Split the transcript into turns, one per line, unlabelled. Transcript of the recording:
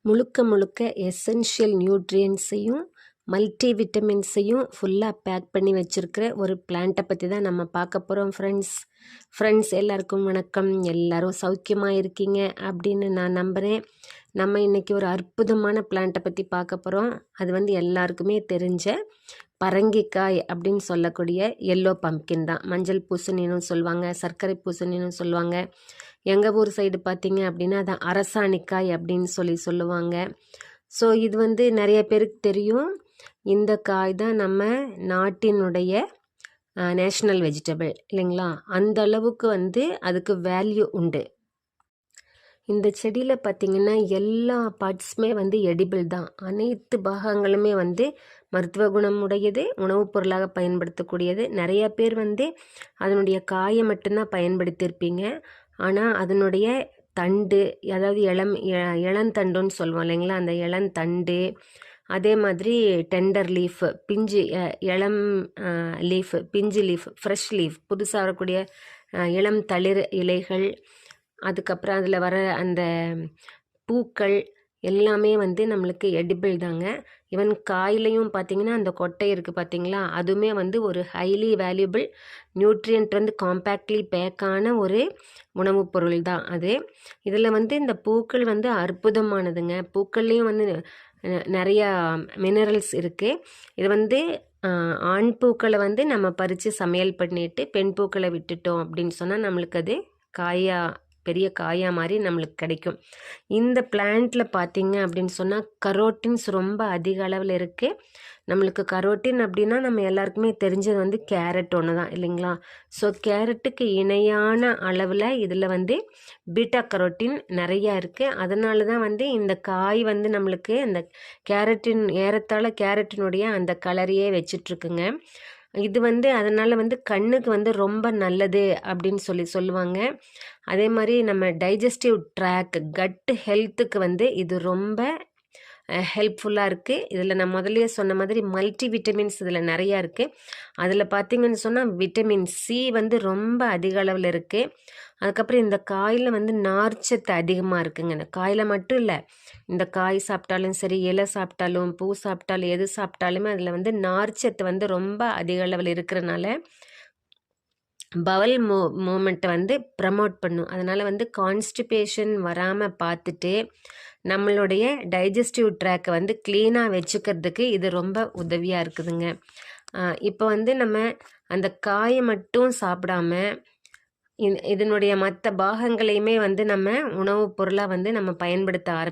முழுக்க முழுக்க essential நியூட்ரியன்ஸையும் multi விட்டமின்ஸையும் ஃபுல்லாக பேக் பண்ணி வச்சுருக்கிற ஒரு பிளான்ட்டை பற்றி தான் நம்ம பார்க்க போகிறோம் ஃப்ரெண்ட்ஸ் எல்லாருக்கும் வணக்கம். எல்லோரும் சௌக்கியமாக இருக்கீங்க அப்படின்னு நான் நம்புகிறேன். நம்ம இன்றைக்கி ஒரு அற்புதமான பிளான்ட்டை பற்றி பார்க்க போகிறோம். அது எல்லாருக்குமே தெரிஞ்ச பரங்கிக்காய் அப்படின்னு சொல்லக்கூடிய எல்லோ பம்ப்கின் தான். மஞ்சள் பூசணின்னு சொல்லுவாங்க, சர்க்கரை பூசணின்னு சொல்லுவாங்க. எங்கள் ஊர் சைடு பார்த்திங்க அப்படின்னா அதை அரசாணிக்காய் அப்படின்னு சொல்லுவாங்க. ஸோ இது நிறைய பேருக்கு தெரியும். இந்த காய் தான் நம்ம நாட்டினுடைய நேஷ்னல் வெஜிடபிள் இல்லைங்களா? அந்த அளவுக்கு அதுக்கு வேல்யூ உண்டு. இந்த செடியில் பார்த்திங்கன்னா எல்லா பார்ட்ஸுமே எடிபிள் தான். அனைத்து பாகங்களுமே மருத்துவ குணம் உடையது, உணவுப் பொருளாக பயன்படுத்தக்கூடியது. நிறைய பேர் அதனுடைய காயை மட்டும்தான் பயன்படுத்தியிருப்பீங்க. ஆனால் அதனுடைய தண்டு, அதாவது இளந்தண்டுன்னு சொல்லுவோம் இல்லைங்களா? அந்த இளந்தண்டு, அதே மாதிரி டெண்டர் லீஃப், பிஞ்சு இளம் லீஃப், பிஞ்சு லீஃப், ஃப்ரெஷ் லீஃப், புதுசாக வரக்கூடிய இளம் தளிர் இலைகள், அதுக்கப்புறம் அதில் வர அந்த பூக்கள் எல்லாமே நம்மளுக்கு எடிபிள் தாங்க. ஈவன் காயிலையும் பார்த்திங்கன்னா அந்த கொட்டை இருக்குது பார்த்திங்களா? அதுவுமே ஒரு ஹைலி வேல்யூபிள் நியூட்ரியன்ட் காம்பேக்ட்லி பேக்கான ஒரு உணவுப் பொருள் தான் அது. இதில் இந்த பூக்கள் அற்புதமானதுங்க. பூக்கள்லேயும் நிறையா மினரல்ஸ் இருக்குது. இது ஆண் பூக்களை நம்ம பறித்து சமையல் பண்ணிட்டு பெண் பூக்களை விட்டுட்டோம் அப்படின்னு சொன்னால் நம்மளுக்கு அது பெரிய காயா மாதிரி நம்மளுக்கு கிடைக்கும். இந்த பிளான்ட்டில் பார்த்திங்க அப்படின்னு சொன்னால் கரோட்டின்ஸ் ரொம்ப அதிக அளவில் இருக்குது. நம்மளுக்கு கரோட்டின் அப்படின்னா நம்ம எல்லாருக்குமே தெரிஞ்சது கேரட் ஒன்று தான் இல்லைங்களா? ஸோ கேரட்டுக்கு இணையான அளவில் இதில் பீட்டா கரோட்டின் நிறையா இருக்குது. அதனால தான் இந்த காய் நம்மளுக்கு அந்த கேரட்டின் ஏறத்தாழ கேரட்டினுடைய அந்த கலரையே வச்சிட்ருக்குங்க. இது அதனால் கண்ணுக்கு ரொம்ப நல்லது அப்படின்னு சொல்லுவாங்க. அதே மாதிரி நம்ம டைஜஸ்டிவ் ட்ராக், கட்டு ஹெல்த்துக்கு இது ரொம்ப ஹெல்ப்ஃபுல்லாக இருக்குது. இதில் நான் முதலே சொன்ன மாதிரி மல்டி விட்டமின்ஸ் இதில் நிறையா இருக்குது. அதில் பார்த்திங்கன்னு சொன்னால் விட்டமின் சி ரொம்ப அதிக அளவில் இருக்குது. அதுக்கப்புறம் இந்த காயில் நார்ச்சத்து அதிகமாக இருக்குங்க. இந்த காயில் மட்டும் இல்லை, இந்த காய் சாப்பிட்டாலும் சரி, இலை சாப்பிட்டாலும், பூ சாப்பிட்டாலும், எது சாப்பிட்டாலுமே அதில் நார்ச்சத்து ரொம்ப அதிக அளவில் இருக்கிறனால பவல் மூமெண்ட்டை ப்ரமோட் பண்ணும். அதனால் கான்ஸ்டிபேஷன் வராமல் பார்த்துட்டு நம்மளுடைய டைஜஸ்டிவ் ட்ராக்கை க்ளீனாக வச்சுக்கிறதுக்கு இது ரொம்ப உதவியாக இருக்குதுங்க. இப்போ நம்ம அந்த காயை மட்டும் சாப்பிடாம இதனுடைய மற்ற பாகங்களையுமே நம்ம உணவுப் பொருளாக நம்ம பயன்படுத்த